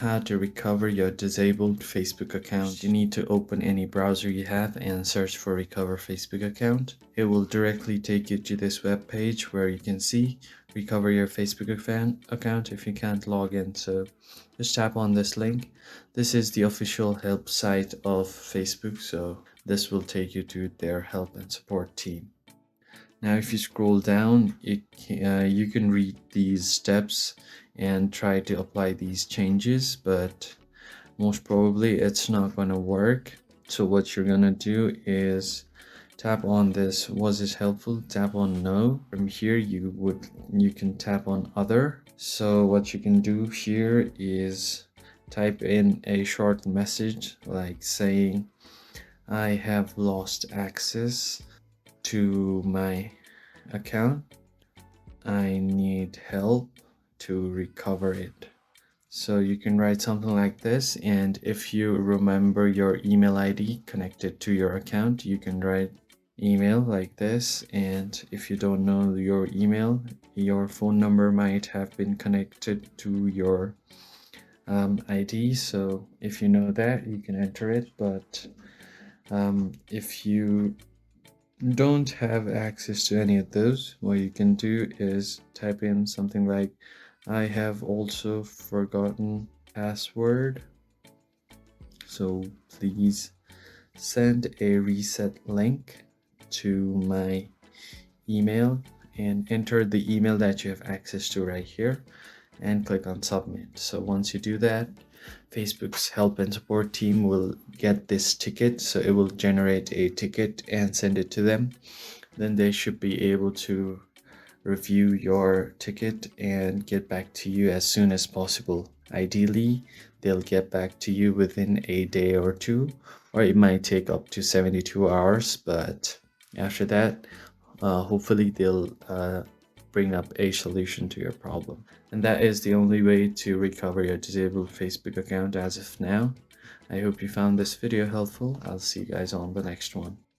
How to recover your disabled Facebook account. You need to open any browser you have and search for recover Facebook account. It will directly take you to this web page where you can see recover your Facebook account if you can't log in. So just tap on this link. This is the official help site of Facebook, so this will take you to their help and support team. Now if you scroll down, you can read these steps and try to apply these changes, but most probably it's not going to work. So what you're going to do is tap on this, was this helpful? Tap on no. From here you can tap on other. So what you can do here is type in a short message like saying, I have lost access to my account. I need help to recover it. So you can write something like this, and if you remember your email ID connected to your account, you can write email like this. And if you don't know your email, your phone number might have been connected to your ID. So if you know that, you can enter it. But if you don't have access to any of those, what you can do is type in something like, I have also forgotten password, so please send a reset link to my email, and enter the email that you have access to right here and click on submit. So once you do that, Facebook's help and support team will get this ticket, so it will generate a ticket and send it to them. Then they should be able to review your ticket and get back to you as soon as possible. Ideally, they'll get back to you within a day or two, or it might take up to 72 hours, but after that, hopefully they'll bring up a solution to your problem. And that is the only way to recover your disabled Facebook account as of now. I hope you found this video helpful. I'll see you guys on the next one.